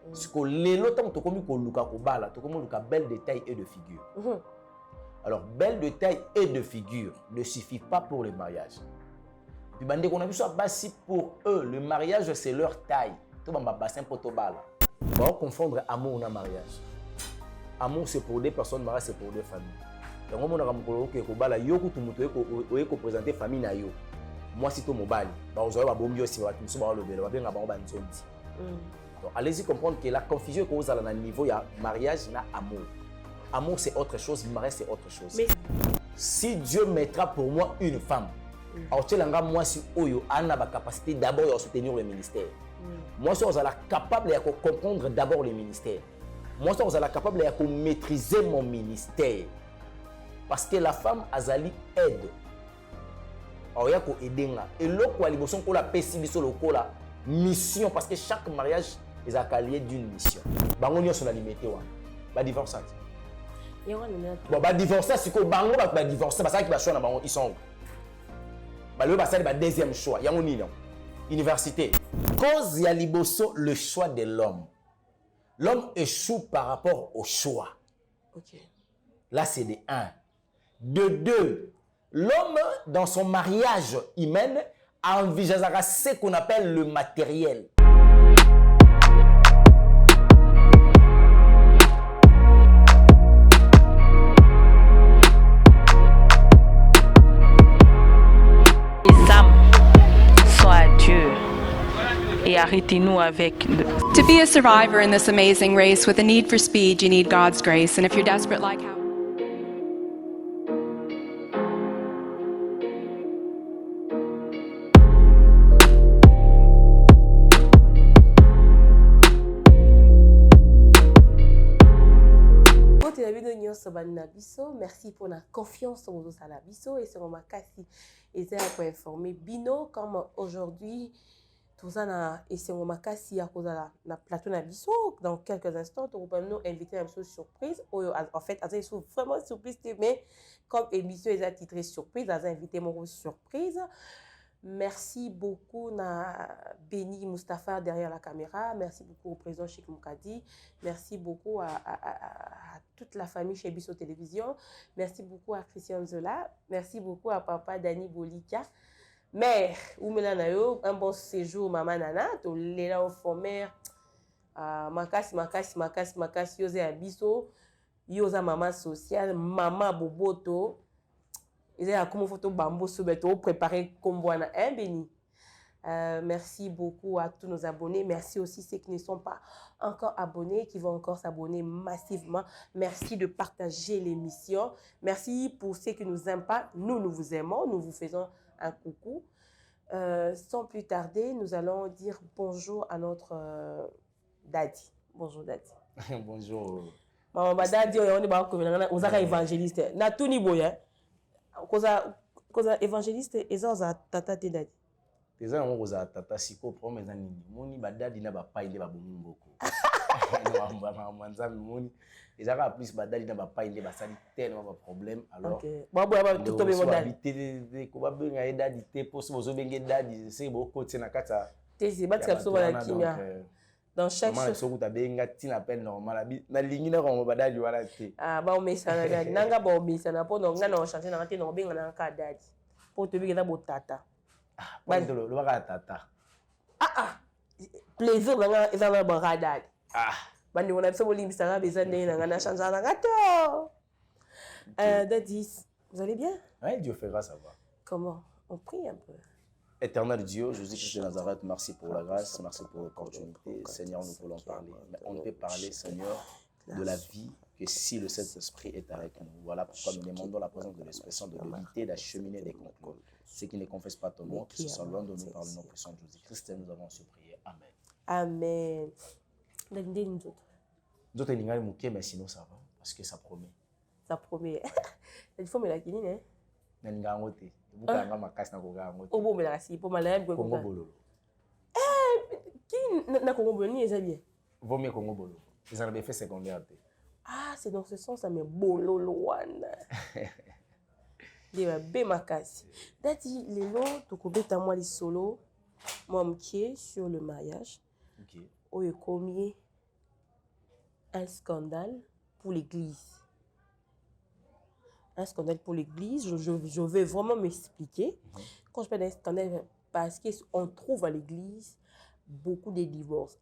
Parce que lelo tant que comme luka kobala, to comme luka belle de taille et de figure. Alors belle de taille et de figure ne suffit pas pour le mariage. Puis bande qu'on a vu ça basi pour eux, le mariage c'est leur taille. Tout bamba bassin potobala. On confondre amour et mariage. Amour c'est pour deux personnes, mariage c'est pour deux familles. Donc on a ramkolo ke kobala yo ku tumuto ko présenter famille na yo. Moi si to mobali, ba ozoya ba bombi aussi ba tumuso ba lobelo ba benga ba ba nzonti. Donc allez-y comprendre que la confusion que vous avez à niveau il y a mariage na amour. Amour c'est autre chose, mariage c'est autre chose. Mais si Dieu mettra pour moi une femme, alors moi si oyo ana ba capacité d'abord de soutenir le ministère. Moi si vous êtes capable de comprendre d'abord le ministère. Moi si vous êtes capable de maîtriser mon ministère. Parce que la femme azali aide. Alors ya ko aidenga. Et loko ali boson ko la pesi biso loko la mission parce que chaque mariage est accompagné d'une mission. Bango nyo son alimité wa. Ba divorçat. Bon ba divorcer c'est ko bango ba divorcer parce que ba choix na bango ils sont. Ba le ba sali ba deuxième choix. Yango ni non. Université. Cause ya liboso le choix de l'homme. L'homme échoue par rapport au choix. OK. Là c'est de 1. De 2. L'homme dans son mariage humain envisagera ce qu'on appelle le matériel. Les âmes sont à Dieu et arrêtez-nous avec To be a survivor in this amazing race with a need for speed, you need God's grace. And if you're desperate like how merci pour la confiance en vous à biso et sur ma cassi et c'est pour informer bino comme aujourd'hui tout ça na et c'est ma cassi à cause na plateau na biso dans quelques instants on va nous inviter à une surprise en fait ils sont vraiment surprise mais comme émission est titrée surprise ils invité mon surprise. Merci beaucoup na Béni Mustapha derrière la caméra. Merci beaucoup au président Cheikh Moukadi. Merci beaucoup à toute la famille chez Bisso Télévision. Merci beaucoup à Christian Zola. Merci beaucoup à papa Dani Bolika. Mère, Oumelanayo, un bon séjour, maman Nana. To l'élan formère. Makasi, Yose à Bisso. Yosa maman sociale, maman Boboto. Ils ont comme photo bambou sur beto préparé comme voilà un béni. Merci beaucoup à tous nos abonnés. Merci aussi ceux qui ne sont pas encore abonnés, qui vont encore s'abonner massivement. Merci de partager l'émission. Merci pour ceux qui nous aiment pas. Nous vous aimons. Nous vous faisons un coucou. Sans plus tarder, nous allons dire bonjour à notre Daddy. Bonjour Daddy. Bonjour. Maman Daddy, on est aux évangélistes. Na tout niveau, hein. Koza évangéliste ezoza tata te dadi. Teza ngo koza tata siko promesa nini. Moni ba dadi na ba paille ba bomu ngoko. Ba manza moni. Ezaka plus ba dadi na ba paille ba sali tellement ba problème alors. OK. Ba tout tobe mo dadi. Ko ba benga e dadi te poso bozo benge dadi c'est beaucoup tina kata. Te si ba tsa so ba kimia. Dans chaque chose so kuta benga tina peine normal na lingi na ko ba dadi wala te. Ah ba o mesana dadi nanga ba o mesana po no ngana o chanter na te no benga na ka dadi. Po te bigela bo tata. Ah ba ndolo lo ba tata. Plaisir nga ezana ba ka dadi. Bandi wona so bolimbi sanga bezane na ngana changer na gato. Daddy, vous allez bien? Oui, Dieu fait grâce, ça va. Comment? On prie un peu. Éternel Dieu, Jésus-Christ de Nazareth, merci pour la grâce, merci pour l'opportunité. Seigneur, nous voulons parler. Mais on ne peut parler, Seigneur, de la vie que si le Saint-Esprit est avec nous. Voilà pourquoi nous demandons la présence de l'Esprit Saint de l'éviter, d'acheminer des concours. Ceux qui ne confessent pas ton nom, qui se sont loin de nous par le nom puissant de Jésus-Christ, nous avons su prier. Amen. Amen. D'autres lignes mouquées, mais sinon ça va, parce que ça promet. Ça promet. Il faut me la guiner, hein? Nangangote. Bukanga makasi na kogangote. Obo me la si po malaya ko Congo bololo. Qui na Congo bololo ni ezali? Vaut mieux Congo bololo. Ils en avaient fait secondaire. Ah, c'est dans ce sens ça mais bololo wana. Deba be makasi. Dati lelo to kobeta moi li solo. Moi mkie sur le mariage. OK. Oyo komi un scandale pour l'Église. Un scandale pour l'Église, je vais vraiment m'expliquer. Quand je parle d'un scandale, parce qu'on trouve à l'Église beaucoup de divorces.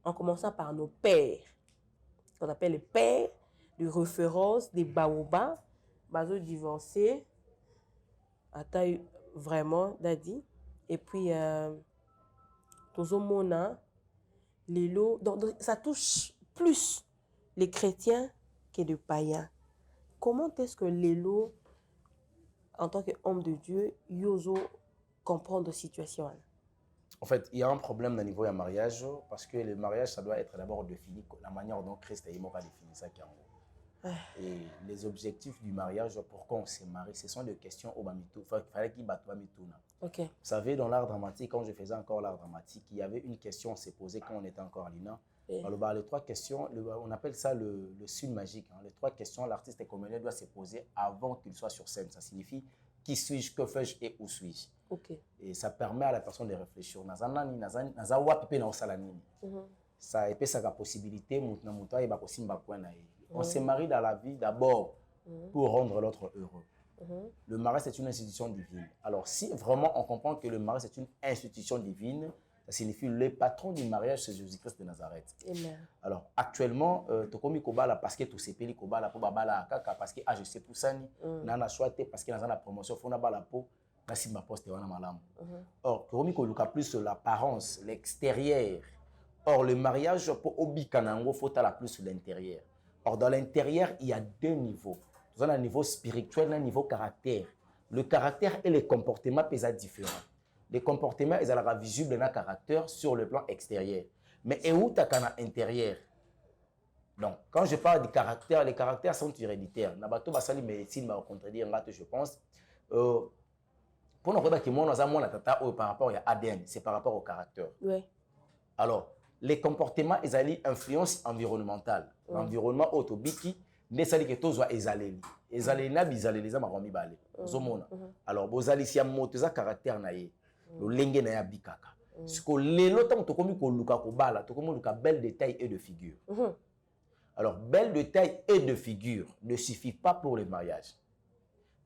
En commençant par nos pères, qu'on appelle les pères de référence des baobas, baso divorcés, à taille vraiment d'adi. Et puis, Tozomona, les lots. Donc, ça touche plus les chrétiens que les païens. Comment est-ce que les lots, en tant qu'homme de Dieu, yoso comprendre la situation? En fait, il y a un problème au niveau du mariage parce que le mariage, ça doit être d'abord défini, la manière dont Christ a défini ça. Et les objectifs du mariage, pourquoi on se marie, ce sont des questions au Bamito. Il fallait qu'il batte Bamito. Okay. Vous savez, dans l'art dramatique, quand je faisais encore l'art dramatique, il y avait une question, on s'est posée quand on était encore à l'INA. Les 3 questions, on appelle ça le signe magique. Les 3 questions, l'artiste et comédien doit se poser avant qu'il soit sur scène. Ça signifie qui suis-je, que fais-je et où suis-je. Okay. Et ça permet à la personne de réfléchir. Ça épée sa possibilité, on se marie dans la vie d'abord pour rendre l'autre heureux. Le mariage, c'est une institution divine. Alors, si vraiment on comprend que le mariage, c'est une institution divine, ça signifie le patron du mariage, c'est Jésus-Christ de Nazareth. Amen. Alors, actuellement, tokomi kobala parce que tout se peli kobala pour babala kaka parce que je sais pour ça ni nana choité parce que dans la promotion fona bala po na simba poste wana malamu. Or, tokomi koluka plus l'apparence, l'extérieur. Or, le mariage pour obikanango faut la plus sur l'intérieur. Or, dans l'intérieur, il y a 2 niveaux. Nous avons un niveau spirituel et un niveau caractère. Le caractère et le comportement peuvent être différents. Les comportements, ils sont visibles dans le caractère sur le plan extérieur. Mais où tu as l'intérieur? Donc, quand je parle du caractère, les caractères sont héréditaires. Nabato basali médecine m'a contredire, je pense. Pour nous dire que moi, nous avons par rapport à ADN, c'est par rapport au caractère. Oui. Alors, les comportements, ils ont influence environnementale. L'environnement autobiki, ne sali que tous soient exalés. Exalés na bizalés les ama romi balé. Zomona. Alors, bozali si amoto za caractère na ye. Le lenge na ya bikaka. Ce que lelo tam to komi ko luka ko bala, to komi luka belle de taille et de figure. Alors, belle de taille et de figure ne suffit pas pour le mariage.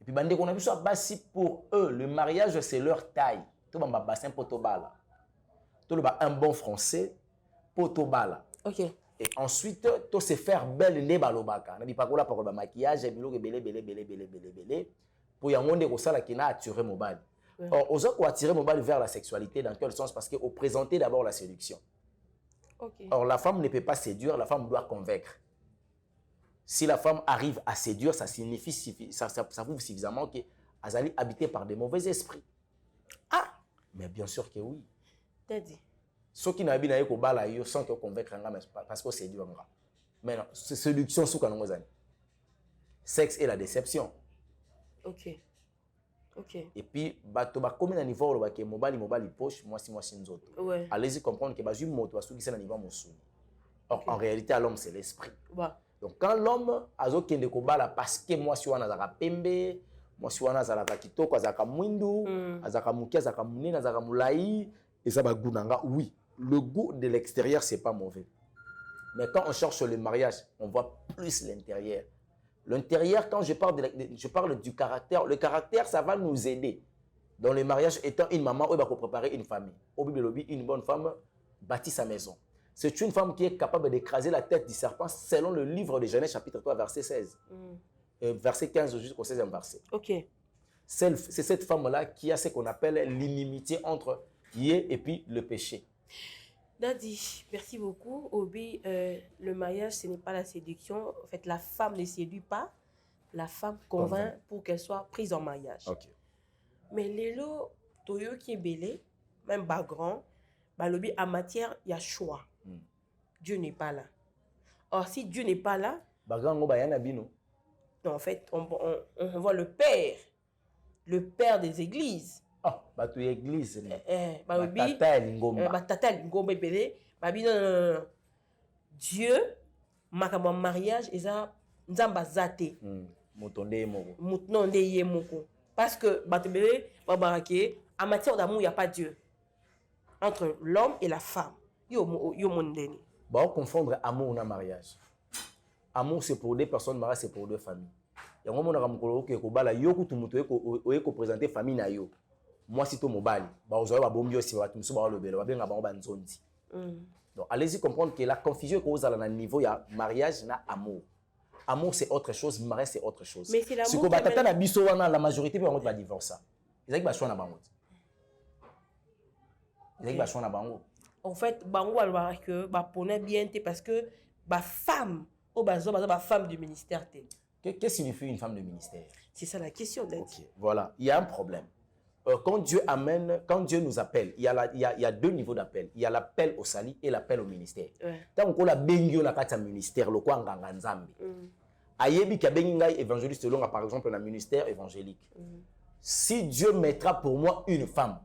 Et puis bande qu'on a vu soit basi pour eux, le mariage c'est leur taille. To ba bassin potobala. To le ba un bon français potobala. OK. Et ensuite, tu se faire belle ne balobaka. Na bipakola pour le maquillage, biloko belé. Pour y avoir ko sala qui na attirer mobile. Or, aux autres, attirer mobile vers la sexualité, dans quel sens? Parce qu'on présentait d'abord la séduction. Okay. Or, la femme ne peut pas séduire, la femme doit convaincre. Si la femme arrive à séduire, ça signifie, ça prouve suffisamment qu'elle est habitée par des mauvais esprits. Ah! Mais bien sûr que oui. T'as dit. Ceux qui n'habitent pas au bal, ils sont convaincre parce que c'est dur. Mais non, c'est séduction sous canon. Sexe et la déception. OK. OK. Et puis, comme un niveau où mobile poche, moi si nous autres. Ouais. Allez-y comprendre que j'ai une moto qui est niveau moussouni. Or, en réalité, l'homme, c'est l'esprit. Ouais. Donc, quand l'homme a zoké de kobala parce que moi, si on a zaka pembe, moi, si on a zaka kitoko, zaka mwindu, zaka mukia, zaka munena, zaka mulai, et ça va gounanga, oui. Le goût de l'extérieur, c'est pas mauvais. Mais quand on cherche le mariage, on voit plus l'intérieur. L'intérieur, quand je parle du caractère, le caractère, ça va nous aider. Dans le mariage, étant une maman, elle va préparer une famille. Au Bible, une bonne femme bâtit sa maison. C'est une femme qui est capable d'écraser la tête du serpent selon le livre de Genèse, chapitre 3, verset 16. Verset 15 jusqu'au 16e verset. OK. C'est cette femme-là qui a ce qu'on appelle l'inimité entre Yé et puis le péché. Daddy, merci beaucoup. Obi, le mariage, ce n'est pas la séduction. En fait, la femme ne séduit pas. La femme convainc pour qu'elle soit prise en mariage. Okay. Mais l'élo, Toyo qui est belé, même bas grand, bah, l'obi, en matière, il y a choix. Dieu n'est pas là. Or, si Dieu n'est pas là, non, en fait, on voit le père des églises. Ah, bah tu église. Tata Lingomba belé, non. Dieu, makamo mariage, eza nzamba zate. Mutonde moko. Mutonde ye moko. Parce que batebele babarake, en matière d'amour, il n'y a pas Dieu. Entre l'homme et la femme. Yo mondeni. Bah on confondre amour et mariage. Amour, c'est pour deux personnes, mariage, c'est pour deux familles. Il y a un moment où on a présenter famille na yo. Moi, si tu mobile, vous avez un bon mieux si vous avez un bon nzondi. Donc, allez-y comprendre que la confusion que vous avez à niveau, il y a mariage et amour. Amour, c'est autre chose, mariage, c'est autre chose. Mais c'est l'amour. Si vous avez la majorité, vous va divorcer. Ils ont choisi en fait, bango alors que poney bien parce que femme femme du ministère. Qu'est-ce que signifie une femme de ministère? C'est ça la question. Okay. Voilà, il y a un problème. Quand Dieu nous appelle, il y a deux niveaux d'appel. Il y a l'appel au salut et l'appel au ministère. Tant qu'on a béni na kati ministère, le quoi nganga nzambe. Ayebi ka béni ngai évangéliste selon par exemple dans ministère évangélique. Si Dieu mettra pour moi une femme,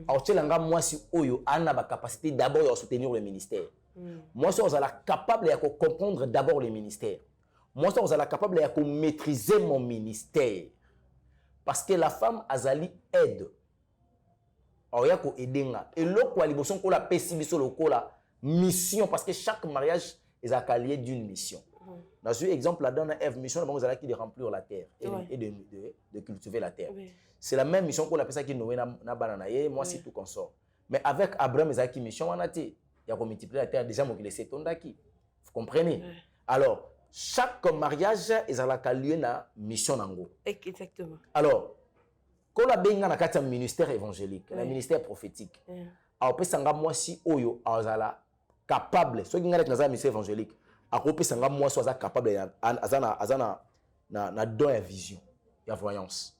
alors moi si oyo ana ba capacité d'abord de soutenir le ministère. Moi si on est capable de comprendre d'abord le ministère. Moi si on est capable de maîtriser mon ministère. Parce que la femme azali aide. Alors ya ko aidenga. Et le quoi liboson ko la pesi biso le ko la mission parce que chaque mariage est accompagné d'une mission. Dans ce exemple là dans Ève mission là vous qui de remplir la terre et de cultiver la terre. C'est la même mission qu'on appelle ça qui Noé na banana et moi c'est tout consort. Mais avec Abraham ezaki mission on a été il y a multiplier la terre déjà mo qui laisser tondaki. Vous comprenez? Alors chaque mariage est accompagné na mission nango. Exactement. Alors quand la benga na kati ministère évangélique, le ministère prophétique. Alors pesanga moi si oyo azala capable ceux qui ngana na ministère évangélique akopesanga moi soit capable azana na don ya vision ya voyance.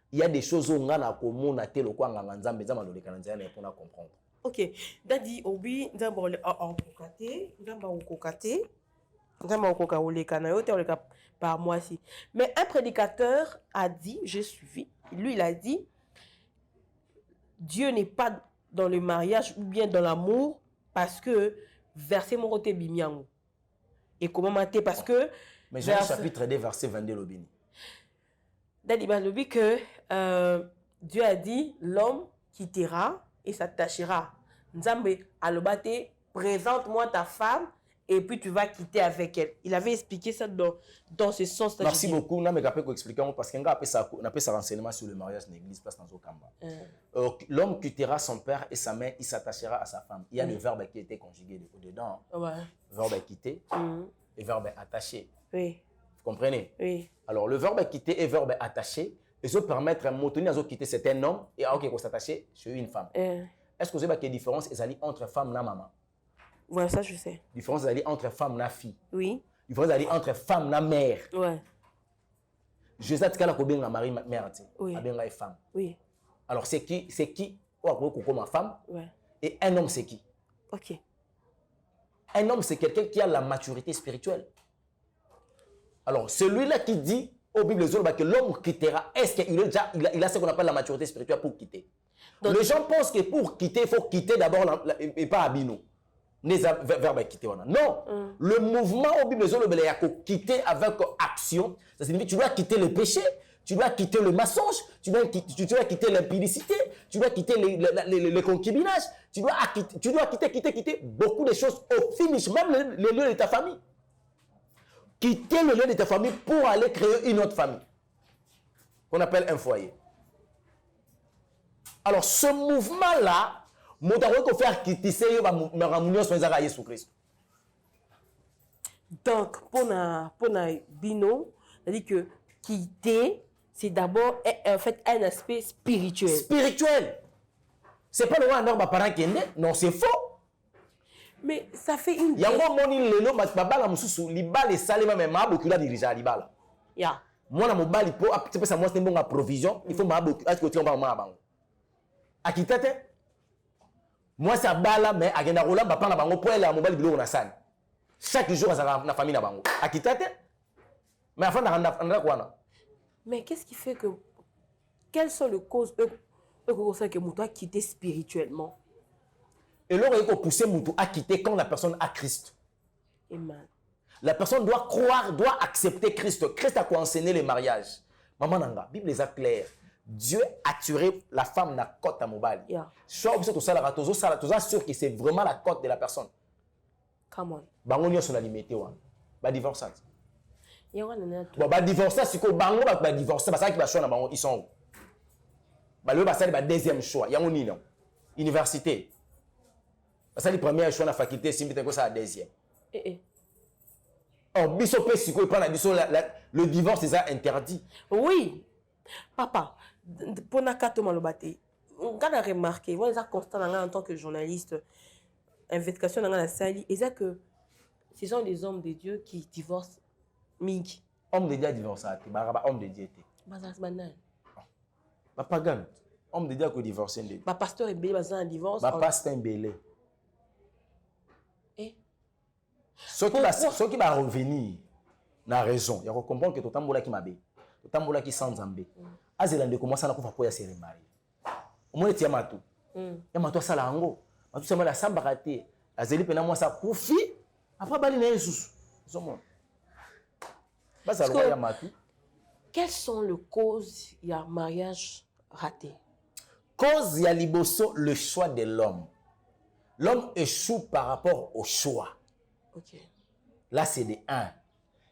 Il y a des choses où on a commun te le quoi nganga nzambe nzamba lo lekana nzana pour comprendre. OK. Dadi obi nzamba en kokate, nzamba okokate, nzamba okoka olekana yo te oleka par moi si. Mais un prédicateur a dit, j'ai suivi, lui il a dit Dieu n'est pas dans le mariage ou bien dans l'amour parce que verset mon côté bimiango. Et comment mater parce que mais Jean chapitre 2 verset 22 lobini. Dadi ba lobi que Dieu a dit l'homme quittera et s'attachera. Nzambe alobate présente-moi ta femme et puis tu vas quitter avec elle. Il avait expliqué ça dans ce sens. Merci beaucoup. Je vais expliquer parce qu'on a fait ça renseignement sur le mariage dans l'église place dans Okamba. L'homme quittera son père et sa mère, il s'attachera à sa femme. Il y a le verbe qui était conjugué dedans. Verbe quitter et verbe attaché. Oui. Vous comprenez? Oui. Alors le verbe quitter et verbe attaché, ils se permettre de maintenir à quitter c'est un homme et à s'attacher sur une femme. Est-ce que vous savez quelle différence est entre femme et maman? Ouais, ça je sais. Différence entre femme et fille. Oui. Différence entre femme et mère. Ouais. Je sais que tu as mari mère, oui. Tu femme. Oui. Alors c'est qui comme femme? Ouais. Et un homme c'est qui? OK. Un homme c'est quelqu'un qui a la maturité spirituelle. Alors celui-là qui dit au Bible que l'homme quittera, est-ce qu'il a ce qu'on appelle la maturité spirituelle pour quitter? Donc, les gens pensent que pour quitter, il faut quitter d'abord et pas abino. Verbe quitter. Non. Le mouvement au Bible, il y a quitter avec action. Ça signifie que tu dois quitter le péché, tu dois quitter le mensonge, tu dois quitter l'impudicité, tu dois quitter le concubinage, tu dois quitter beaucoup de choses au finish, même le lieu de ta famille. Quitter le lieu de ta famille pour aller créer une autre famille. Qu'on appelle un foyer. Alors ce mouvement-là, donc, pour Bino, c'est-à-dire que quitter, c'est d'abord en fait un aspect spirituel. Spirituel. C'est pas le roi d'un parent qui est né, non, c'est faux. Mais ça fait une. Il y a un moni lelo babala mususu libala esalema mais maboku la diriger libala. Ya. Moi na mobali po c'est pas ça moi c'est bon provision, il faut maboku est-ce que tu vas ma bango. Akitate. Moi ça bala mais agenda rola ba pa na bango po ela mobali biloko na sani. Chaque jour ça na famille na bango. Akitate. Mais afin na quoi. Mais qu'est-ce qui fait que quelles sont les causes que Moutou a quitté spirituellement? Et là, il faut pousser Moutou à quitter quand la personne a Christ. Amen. La personne doit croire, doit accepter Christ. Christ a quoi enseigner le mariage. Maman Nanga, la Bible est claire. Dieu a tué la femme na côte à Mobali. Soit tout ça, tu es sûr que c'est vraiment la côte de la personne. Come on. Bangonio son limité. ba divorcer. Bon, ba divorcer si ko bango ba divorcer ba ça qui va choix na bango ils sont. Ba le ba ça ba deuxième choix, yango ni non. Université. Ba ça le premier choix na faculté si mbite ko ça deuxième. Oh, biso pe si ko prend la biso le divorce c'est ça interdit. Oui. Papa, pour nakato malobate. On a remarqué, moi ça constant en tant que journaliste, investigation dans la salle, et ça que ce sont des hommes de Dieu qui divorcent mingi. Homme de Dieu divorcé, bah homme de Dieu. Bah ça c'est banal. Bah pagan. Homme de Dieu qui divorcé. Bah pasteur est belé, bah ça un divorce. Bah pasteur est belé. Eh. Ceux qui va revenir, na raison. Il faut comprendre que tout tambola qui m'a bé, tout tambola qui sans zambé. Azélande commence à la couper pour y se remarier. Au moins tiens matou. Matou ça la ango. Matou ça la samba raté. Azeli pena moi ça koufi. Après bali na Jesus. Zomo. Bah ça le matou. Quelles sont les causes il y a mariage raté? Cause ya liboso le choix de l'homme. L'homme échoue par rapport au choix. OK. Là c'est de 1.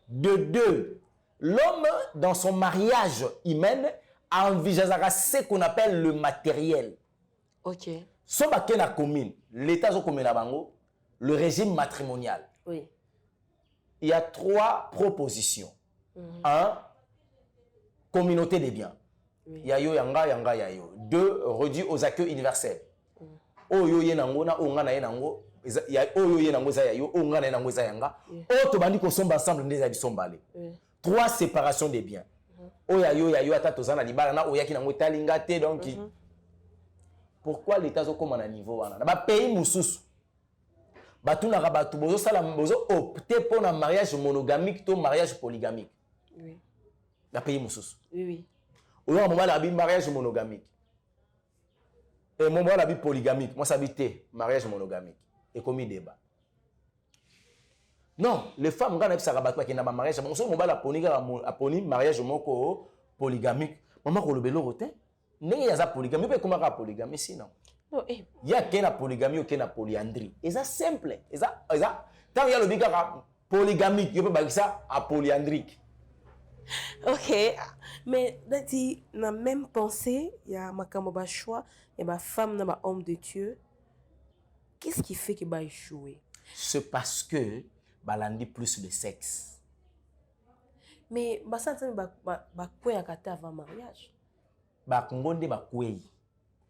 De 2. L'homme dans son mariage humain envisagera ce qu'on appelle le matériel. OK. So ba na commune, l'état zo commune bango, le régime matrimonial. Oui. Il y a 3 propositions. 1, communauté des biens. Oui. Yayo yanga yanga yayo. 2, réduit aux accueils universels. Oyo yenango na onga na yenango, ya oyo yenango za yayo, onga na yenango za yanga. O to bandi ko somba ensemble ndeza bisombale. 3, séparation des biens. Oyo yayo ata tozana libala na oyaki nango talinga te donc. Pourquoi l'état zo comme à niveau wana? Na ba pays mususu. Batuna ka batu bozo sala bozo opter pour un mariage monogamique to mariage polygamique. Oui. Na pays mususu. Oui oui. Oyo moment la bi mariage monogamique. Et moment la bi polygamique, moi ça bité mariage monogamique. Et comme débat. Non, les femmes quand elles sa rabatwa qui na ba mariage, mon so moment la poni mariage moko polygamique. Maman ko lobelo rotin. N'est ya za polygamie peut comment polygamie sinon. Non, eh. Il y a qu'un polygamie ou qu'un polyandrie. Et ça simple. Et ça tant il y a le biga polygamique, il peut pas ça à polyandrique. OK. Mais dati na même pensée, il y a makambo ba choix, il y a ma femme na ba homme de Dieu. Qu'est-ce qui fait qu'il va échouer? C'est parce que balandi plus de sexe. Mais ba ça ba quoi akata avant mariage. Ba kongonde ba kwei.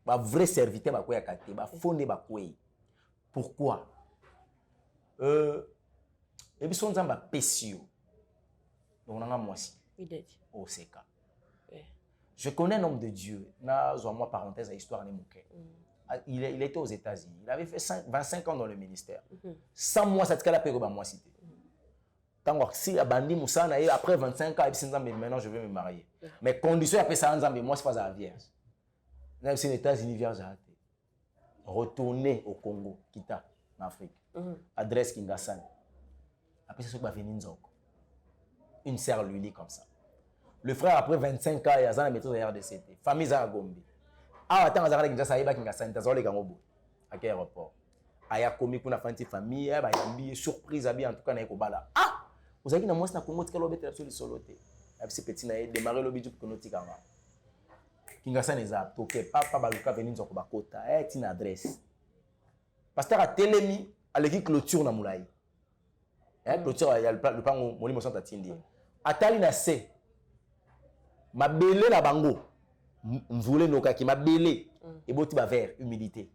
Ba vrai serviteur ba kwei akate, ba fonde ba kwei. Pourquoi? Et puis son zamba pesio. Donc on a moi aussi. Au CK. Je connais un homme de Dieu. Na zo moi parenthèse à histoire ne mouké. Il était aux États-Unis. Il avait fait 25 ans dans le ministère. 100 mois cette cas-là pego ba moi cité. Tant si abandi musana et après 25 ans et puis maintenant je vais me marier. Mais condition après ça ensemble moi c'est pas la vierge. Même si les États-Unis vierge a été. Retourner au Congo, quitta en Afrique. Adresse Kingasane. Après c'est ce qui va venir Nzoko. Une sœur lui lit comme ça. Le frère après 25 ans il a la méthode de RDCT. Famille za Gombe. Ah attends azara Kingasane ba Kingasane tazole kangobo. À quel aéroport? Aya komi kuna fanti famille ba yambi surprise abi en tout cas na ekobala. Ah vous avez na moi na Congo tikalo bete sur le soloté. Et puis petit na démarrer le budget pour notika nga. Kingasane eza toke papa baluka venir nzoko bakota. Tina adresse. Pasteur a telemi aleki clôture na mulai. Clôture ya le pango molimo santa tindi. Atali na se. Mabele na bango. Mvule noka ki mabele et boti ba vert humidité.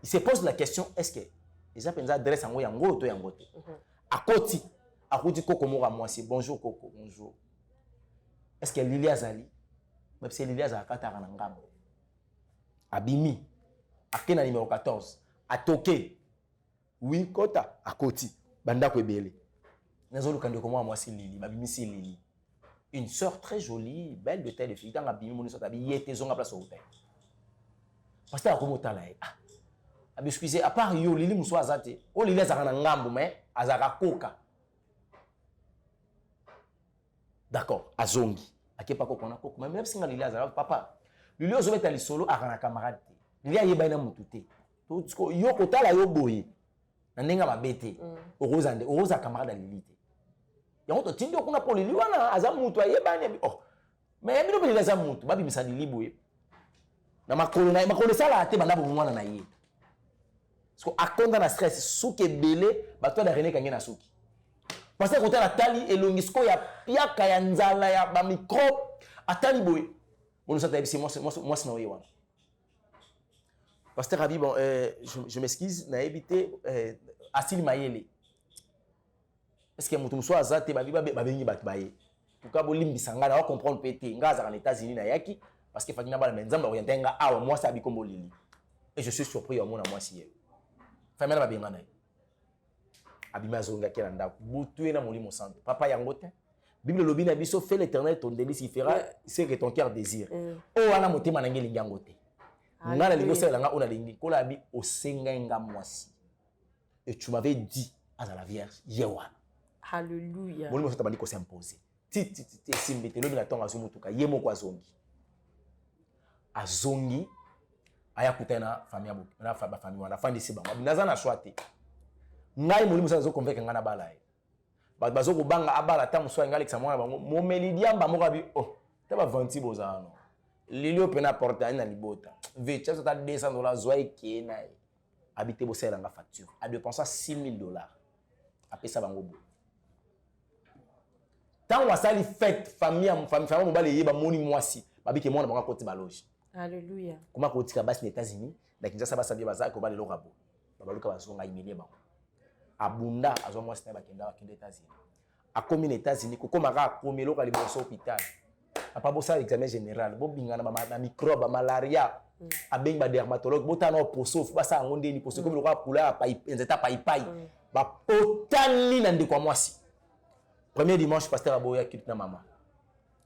Il se pose la question est-ce que les appels adresse yango yango to yango te. Akoti akuti koko mora moi c'est bonjour koko bonjour. Est-ce que Lili Azali même si Lili Azali katara na ngambo. Abimi akena numéro 14 atoke. Oui kota akoti banda ko ebele. Nazolo kande ko moi c'est Lili babimi c'est Lili. Une sœur très jolie, belle de taille de fille dans abimi moni so tabi yete zonga place au hôtel. Pasteur akomota là. Ah, excusez, à part yo, Lili Mousso Azate, oh Lili Azara Ngambo, mais Azara Koka. D'accord, Azongi. Ake pas qu'on a Koka, mais même si Lili Azara, papa, Lili Ozobet ali solo, Arana camarade. Lili Ayebaina Mutute. Yo Kota la yo boye. Nanenga mabete. oza camarade Lili te. Yango to tindi okuna pour Lili wana aza mutu ayebani oh. Mais bino pe aza mutu babi misali Lili boye. Na makolo sala te banda bo mwana na ye. Parce que akonda na stress souke belé bato da René Kangé na souki. Parce que côté la tali elongisko ya piaka ya nzala ya ba microbe atali boye. On ça c'est moi c'est na wana. Pasteur Abi, bon, je m'excuse, n'a évité Asili Mayele. Est-ce que mon soit azate babi babengi batbaye. Pour ka bolimbi sanga na comprendre pété ngaza en États-Unis na yaki parce que fakina bala menzamba orienté nga awa moi ça bi comme lili. Et je suis surpris au mona moi si. Famela babenga na. Abima zonga kela ndako. Butu na molimo santo. Papa yangote. Bible lobi na biso fait l'Éternel ton délice il fera ce que ton cœur désire. O wana motema na ngeli ngangote. Ngala lingo sala nga ona lingi kola bi osenga nga mwasi. Et tu m'avais dit à la vierge yewa. Alléluia. Molimo sota bandi ko s'imposer. Ti simbete lobi na tonga azumutuka yemo kwa zongi. Azongi aya kutana famille abo na famille wana fandi se bango. Binaza na choite. Ngai molimo sota zo convaincre nga na bala e. Bazo ko banga abala ta muswa nga Alexa mwana bango momeli diamba mo kabi oh ta ba 20 bozano. Lilio pena porta na libota. Vecha ça $200 zwa ekena. Habité bo sela nga facture. A dépenser $6,000. Après ça bango bo. Tant wasali fête famille mobali yeba moni mwasi. Babi ke mwana banga koti baloge. Alléluia. Comment koti ka basi na États-Unis, na Kinshasa ba sabia baza ko bale lokabo. Babaluka bazonga imelie ba. Abunda azwa mwasi na bakenda États-Unis. A komi na États-Unis ko komaka komelo ka liboso hôpital. Papa bossa examen général, bo bingana ba microbe, malaria, abeng ba dermatologue, botana poso, ba sa ngonde ni poso comme le roi poula pa nzeta pa ipai. Ba potani na ndeko mwasi. Premier dimanche pasteur aboya kit na mama.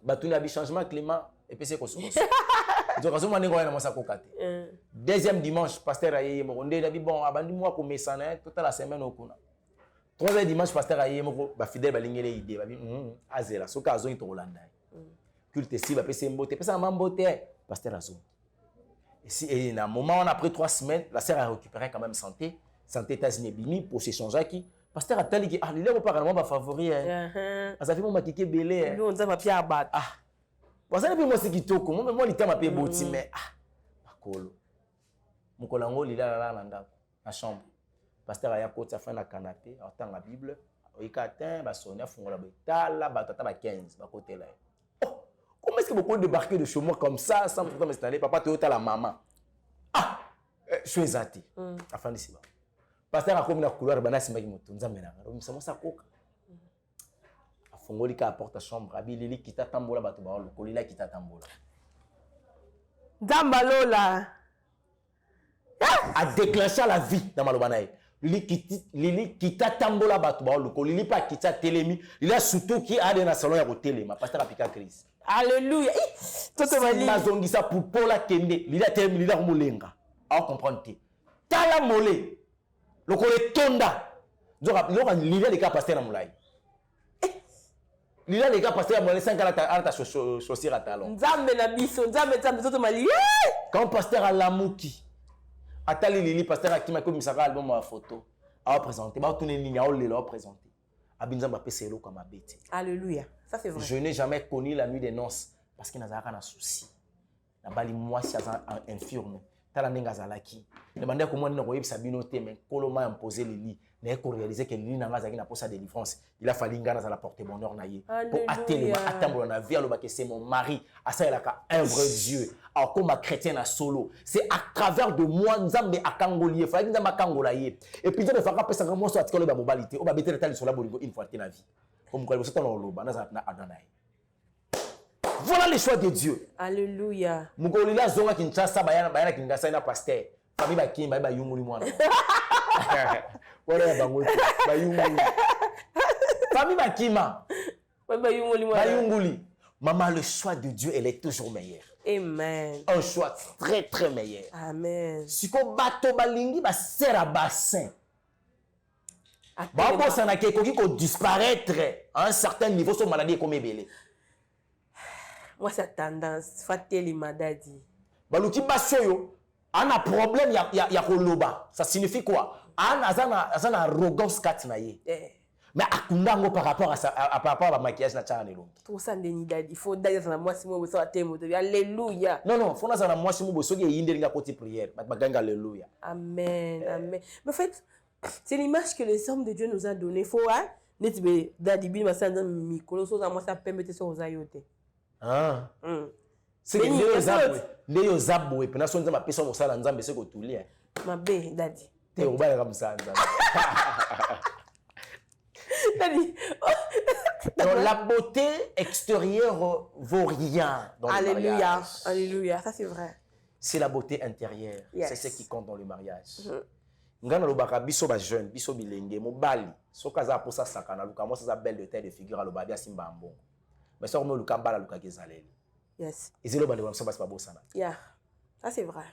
Ba tuna bi changement climat et puis c'est ko so. Donc azo mane ngoya na mwasa ko kate. Deuxième dimanche pasteur aye mo nde na bi bon abandi moi ko mesana toute la semaine okuna. Troisième dimanche pasteur aye mo ba fidèle ba lingele idée ba bi azela soka azo to Rolanda. Culte si va passer mbote pesa mambote pasteur Azou. Et à un moment après 3 semaines la sœur a récupéré quand même santé États-Unis bini pour s'échanger qui pasteur a tali qui ah il est apparemment ba favori ça fait mon makike belé nous on ça papier à battre ah parce que moi c'est kitoko moi il t'a ma paye boti mais ah makolo mukolango lila la landa na chambre pasteur aya kota fa na canapé autant la bible oikatin ba sonia fungola betala ba tata ba 15 ba côté là. Comment est-ce que vous pouvez débarquer de chez moi comme ça sans pourtant m'installer? Papa, tu es la maman. Ah! Je suis zati. Afin d'ici. Pasteur a comme la couleur, ben là, c'est ma qui me tourne. Ça m'a ça coque. A fongoli ka porte à chambre. Abi Lili qui t'atambola, bah tu vas le colis là qui t'atambola. Dambalola. A déclenché la vie dans Malobanaï. Lili qui t'atambola, bah tu vas le colis. Lili pas qui t'a télémi. Il a surtout qui a dans le salon, il y a au télé. Ma pasteur a piqué crise. Alléluia. Toto mali. Mazongi sa pour Paula Kende. Lila terme lila molenga. A comprendre te. Tala molé. Le kole tonda. Donc lila les cas passer na moulay. Lila les cas passer na moulay 5 à ta chaussure à talon. Nzambe na biso, nzambe toto mali. Quand pasteur a lamuki. Atali lili pasteur a kimako misaka album à photo. A présenter. Ba tourner ligne a le présenter. Abinzamba peselo comme abeti. Alléluia. Ça c'est vrai. Je n'ai jamais connu la nuit des noces parce qu'il n'a pas de souci. Na bali moi si infirme. Tala ndenga zalaki. Le bande ko moi ndako yebisa bino te mais koloma imposer les lits. Na ko réaliser que lili nanga zaki na posa délivrance. Il a fallu ngana za la porter bonheur na ye. Pour atteler attendre na vie aloba que c'est mon mari. Asa elaka un vrai Dieu. Alors comme chrétien na solo, c'est à travers de moi nzambe akangolier. Fa nzamba kangola ye. Et puis je ne fera pas ça moi soit que ba mobilité. O ba betere tali sur la bolingo une fois na vie. Comme quoi vous dans loba na Adonai. Voilà les choix de Dieu. Alléluia. Mugolila zonga Kinshasa bayana Kinshasa na pasteur. Famille ba kimba ba yunguli mwana. Wala bango ba yunguli. Famille ba kima. Ba yunguli mwana. Ba yunguli. Maman, le choix de Dieu, elle est toujours meilleure. Amen. Un choix très très meilleur. Amen. Si ko bato balingi ba sera bassin. Babo ça n'a qu'à disparaître à un certain niveau sur maladie comme belé. Moi c'est tendance fateli madadi. Baluki basoyo, on a problème ya koloba. Ça signifie quoi? aza na arrogance kati na ye. Mais akundango par rapport à maquillage na tchana nelongi. Tout ça ndeni dadi. Il faut dadi ça na moi si moi ça temo. Alléluia. Non, faut na ça na moi si moi soki yinde nga côté prière. Baganga alléluia. Amen, amen. Mais en fait, c'est l'image que les hommes de Dieu nous a donnée. Faut netibe dadi bi masanda mikolo so za moi ça permettre so ozayote. Ah. C'est que les zabwe pena so nzamba pesa mo sala nzambe se ko tulia. Mabe dadi. Te obala comme ça nzambe. Donc, la beauté extérieure vaut rien dans le mariage. Alléluia, ça c'est vrai. C'est la beauté intérieure. Yes. C'est ce qui compte dans le mariage. Ngana lobaka biso ba jeune, biso bilenge, mobali. Sokaza pour ça sakana luka moi ça belle de taille de figure lobadia simba mbongo. Mais ça on luka bala luka gezaleli. Yes. Et c'est le bande ça passe pas beau ça. Yeah. Ça c'est vrai.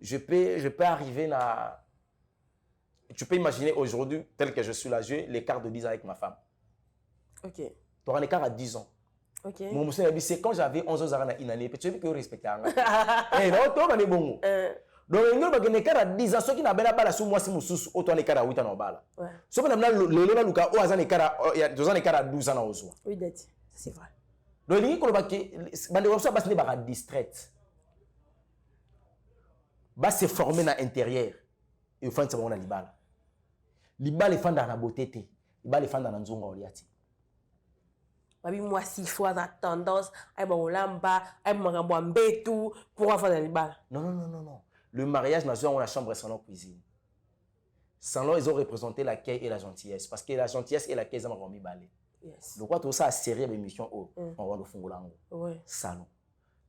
Je peux arriver na. Tu peux imaginer aujourd'hui, tel que je suis là, j'ai l'écart de 10 ans avec ma femme. Ok. Tu auras un écart à 10 ans. Ok. Mon monsieur m'a dit, c'est quand j'avais 11 ans, une année, tu as vu que je respectais. Eh non, tu vas bon. Donc, il y a un écart à 10 ans, ceux qui n'ont pas la sous moi, si mon sous, autant l'écart à 8 ans. Sauf que le écart à 12 ans. Oui, c'est vrai. Donc, il y a un distraite. Va se former dans l'intérieur. Et au fond, c'est bon, on a l'ibala. L'ibala est fan dans la beauté. L'ibala est fan dans la nzonga oliati. Moi, si fois la tendance, aïe bon lamba, aïe mon tout pour avoir dans l'ibala. Non. Le mariage, nous avons la chambre et salon cuisine. Salon, ils ont représenté l'accueil et la gentillesse. Parce que la gentillesse et l'accueil, ils ont remis balai. Yes. Donc, tout ça a serré l'émission, on va le fongolango. Salon.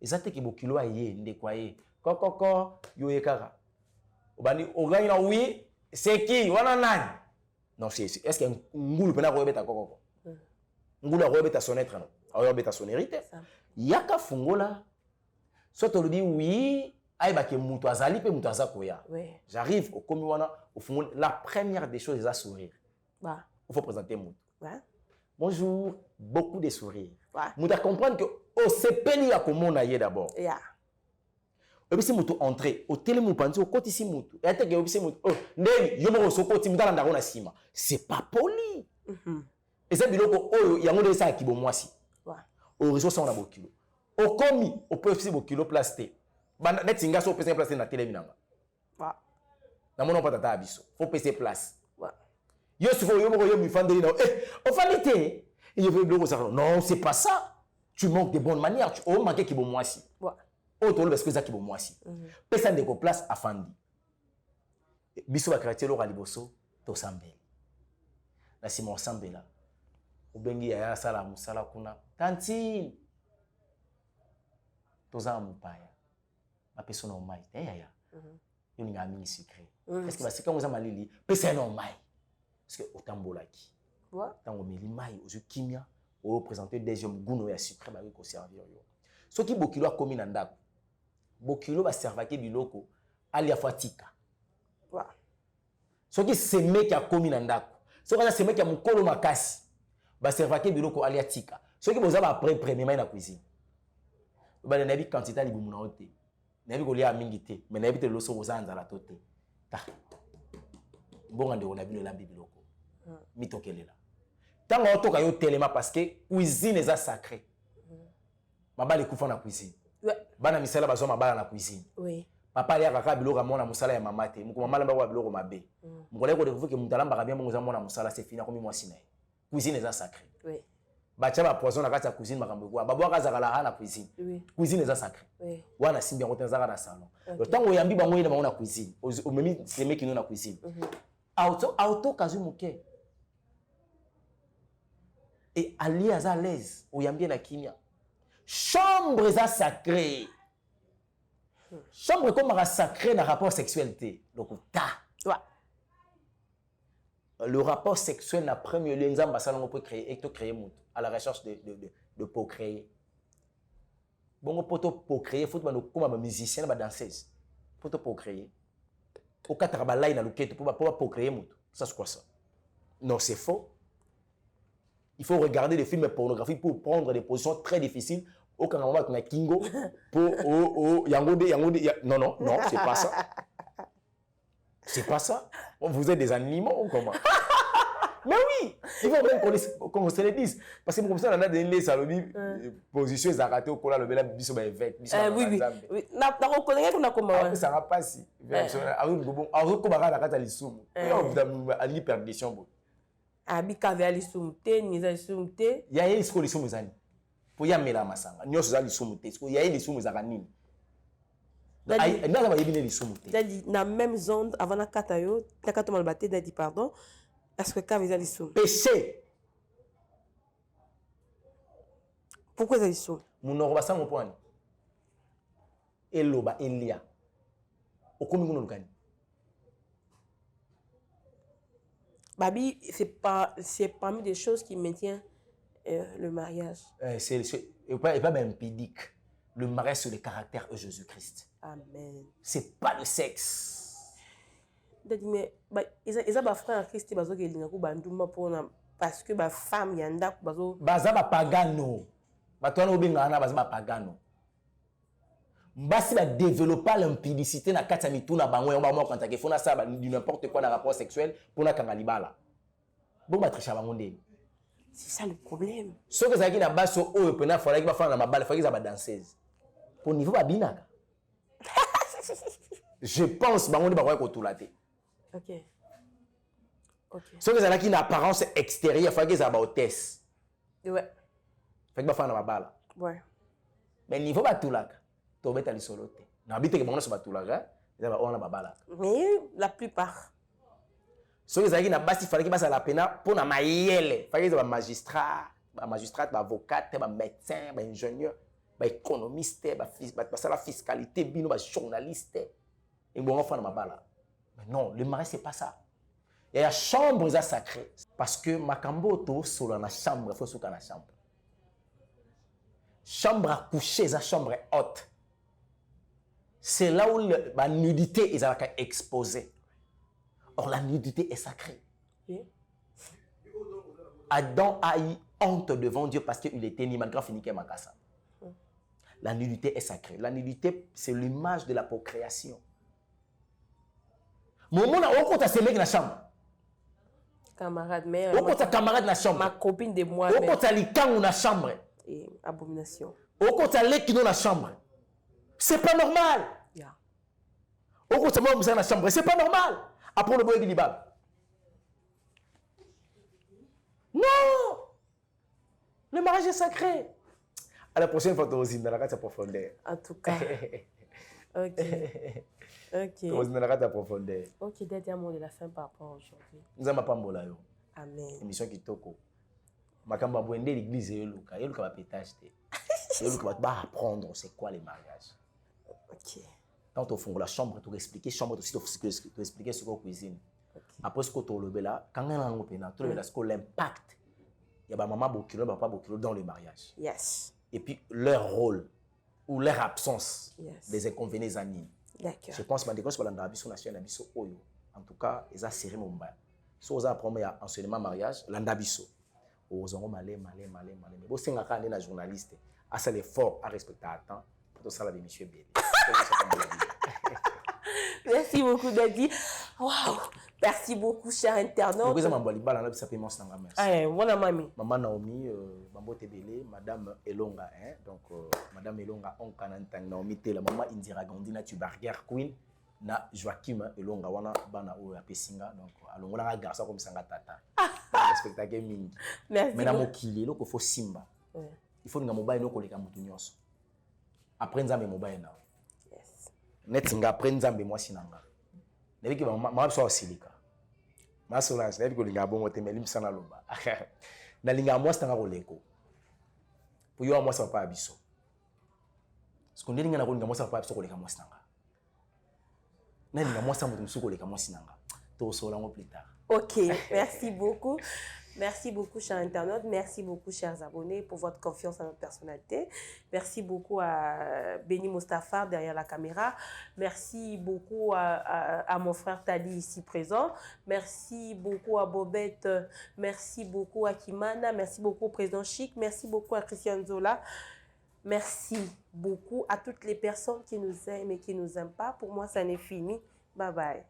Et ça, c'est que beaucoup de gens ndekwaye. Koko, yoyekara. Oui, c'est qui? Non, est-ce que Ngoulou peut pas être Koko? Ngoulou a ta sonnette, non? Ta sonnerité. Yaka fungola. Soit tu dis oui, aïe, que Moutouazali peut Moutouazakoya. J'arrive au Komiwana, au fond, la première des choses, c'est à sourire. Il faut présenter Moutou. Bonjour, beaucoup de sourires. Moutou comprendre que c'est peni à comment on a d'abord. Et puis si Moutou entré, au télé Moupanzi, au côté ici Moutou. Et après que Moutou, oh, Ndeni, yo mo so côté Moutou dans la sima. C'est pas poli. Et ça biloko oh, il y a un de ça qui bon moi si. Au réseau ça on a beaucoup kilo. Au commis, au peut aussi beaucoup kilo plasté. Ba net singa so pèse plasté na télé binanga. Na mon pas tata abiso. Faut pèse place. Yo si faut yo mo yo mi fandeli na. Au fanité. Et je veux biloko ça. Non, c'est pas ça. Tu manques de bonnes manières, tu au manquer qui bon moi si. Autre parce que ça qui bon moi si. Personne de place à Fandi. Biso ba quartier lo raliboso to sambeli. Na Simon Sambela. Ubengi ya sala musala kuna. Tanti. Toza mupaya. Ma personne au mai. Ya. Yo ni ngami secret. Est-ce que ba sika ngoza malili personne au mai. Parce que otambola ki. Tango meli mai ozu kimia o représenter des hommes guno ya secret ba ko servir yo. Soki bokilo a komi na ndako. Bokilo ba servake biloko ali afatika. Soki seme ki a komi na ndako. Soki na seme ki a mukolo makasi. Ba servake biloko ali atika. Soki boza ba après premier na cuisine. Ba na bi quantité li bumuna ote. Na bi ko lia mingi te, mais na bi te loso boza nzala tote. Ta. Bonga nde ona bino lambi biloko. Mitokelela. Tango otoka yo telema parce que cuisine eza sacré. Mabali kufa na cuisine. Bana misala bazo mabala na cuisine. Papa ali akaka biloko mona musala ya mama te. Muko mama lamba biloko mabe. Mukole ko découvrir que mutalamba ka bien mongo za mona musala c'est fini comme moi sinaye. Cuisine est sacrée. Bacha ba poisson na kati ya cuisine makambo kwa. Babo akaza kala na cuisine. Cuisine est sacrée. Wana simbi ngo tenzaka na salon. Le temps où yambi bango ina na cuisine. Au memi c'est mec qui nous na cuisine. Auto kazu muke. Et Ali à l'aise, où yambi na kimia. Chambre est sacrée. Chambre comme sacrée dans rapport sexualité. Donc ta. Le rapport sexuel n'a premier lieu on peut créer et créer à la recherche de procréer. Bon pour créer faut comme un musicien ba danseuse. Pour créer. Au cas travailler na luquette pour créer ça c'est quoi ça? Non, c'est faux. Il faut regarder des films pornographiques pour prendre des positions très difficiles. Aucun moment qu'on a kingo pour yango non, c'est pas ça. C'est pas ça. Vous êtes des animaux ou comment? Mais oui, il faut même qu'on se le dise. Parce que comme ça, on a donné les salonies, position, ils ont raté au cola, le bel biso, ben, évêque. Oui. Na reconnaître qu'on a comment? Ça va pas si. Alors, comment on a raté l'issoum? On a l'hyperdition. Abika vers l'issoum, ni l'issoum, il y a des choses qui sont pour y amener la masanga. Nous sommes l'issoum, il y a des choses qui sont na même zone avant la katayo, la katayo malbaté dit pardon. Est-ce que quand ils ont l'issoum? Péché. Pourquoi ils ont l'issoum? Mon orobasa mon point. Eloba Elia. Okomi ngono lukani. Babi, c'est parmi des choses qui maintiennent le mariage. Et pas même pédique. Le mariage, c'est le caractère de Jésus-Christ. Amen. C'est pas le sexe. Mais ils ont frère Christ parce que ma femme y a baza ba pagano. Batwana obengana baza ba pagano. Mbasi ba développer l'impudicité na kati ya mituna bango yamba mo kantake fona ça n'importe quoi dans rapport sexuel pour na kangalibala. Bon ba tricha bango ndeni. C'est ça le problème. Ce que ça qui na baso oyo pena fala ki ba fana na mabala fala ki za ba danseuse. Pour niveau ba binaka. Je pense bango ndi ba ko tolate. OK. Ce que ça qui na apparence extérieure fala ki za ba hôtesse. Ouais. Fait que ba fana na mabala. Ouais. Mais niveau ba tolaka. Tobeta lisolo te. Na bité ke bango so ba tolaka, za ba ona babala. Mais la plupart. Ce que ça qui na basi fala ki basa la pena pour na mayele. Fala ki za ba magistrat, ba avocat, ba médecin, ba ingénieur, ba économiste, ba la fiscalité, bino ba journaliste. Et bon enfin na mabala. Mais non, le mariage c'est pas ça. Il y a chambre ça sacré parce que makambo to solo na chambre, faut souka na chambre. Chambre à coucher, sa chambre haute. C'est là où la nudité est exposée. Or, la nudité est sacrée. Oui. Adam a eu honte devant Dieu parce qu'il était ni malgré finiqué makasa. La nudité est sacrée. La nudité, c'est l'image de la procréation. Mon monde a encore ce mec dans la chambre. Camarade, mais. Encore ta camarade dans la chambre. Ma copine de moi. Encore ta likan dans la chambre. Et abomination. Encore ta leki dans la chambre. C'est pas normal. Yeah. Au ça dans la chambre, c'est pas normal. Après le boy Bilibab. Non. Le mariage est sacré. À la prochaine fois, tu vas dans la carte profondeur. En tout cas. OK. OK. Tu vas dans la carte profondeur. OK, dernier mot de la fin par rapport à aujourd'hui. Nous avons pas mbola yo. Amen. Émission kitoko. Makamba boende l'église Eluka va pétage te. Eluka va apprendre c'est quoi les mariages. OK. Quand tu fais la chambre, tu expliquer chambre aussi tu expliquer ce qu'on cuisine. Okay. Après ce que tu le là, quand on a un pena, tu le ce que l'impact. Il y a ba maman bokilo, papa bokilo dans le mariage. Yes. Et puis leur rôle ou leur absence des inconvénients anime. D'accord. Je pense que les gens dans biso national biso oyo. En tout cas, ils a serré mon bas. So za premier enseignement mariage, landa biso. Ozongo malé. Mais bo senga ka na journaliste, a ça l'effort à respecter à temps pour ça la émission bien. Merci beaucoup, Daddy. Waouh! Merci beaucoup, cher internaute. Voilà, mamie. Maman Naomi, Mambo Tebele, Madame Elonga, hein? Donc, Madame Elonga, on canantang Naomi Tela, Maman Indira Gandina, tu barrière Queen, na Joachim Elonga, wana bana ou ya Pesinga, donc, allons on a un garçon comme Sanga Tata. Spectacle mingi. Merci. Mais na mokili, il faut Simba. Il faut nga mobile no koleka mutu nyonso. Après nzambe mobile na. Net nga après nzambe mwasi nanga. Nebi ki ma so silika. Ma solange nebi ko linga bongo te melim sana loba. Na linga mwasi nanga koleko. Pour yo mwasi papa biso. Ce qu'on dit linga na ko linga mwasi papa biso koleka mwasi nanga. Na linga mwasi mutu musu koleka mwasi nanga. To so lango plus tard. OK, merci beaucoup. Merci beaucoup, chers internautes. Merci beaucoup, chers abonnés, pour votre confiance en notre personnalité. Merci beaucoup à Béni Mostafa derrière la caméra. Merci beaucoup à mon frère Tali ici présent. Merci beaucoup à Bobette. Merci beaucoup à Kimana. Merci beaucoup au président Chic. Merci beaucoup à Christian Zola. Merci beaucoup à toutes les personnes qui nous aiment et qui ne nous aiment pas. Pour moi, ça n'est fini. Bye bye.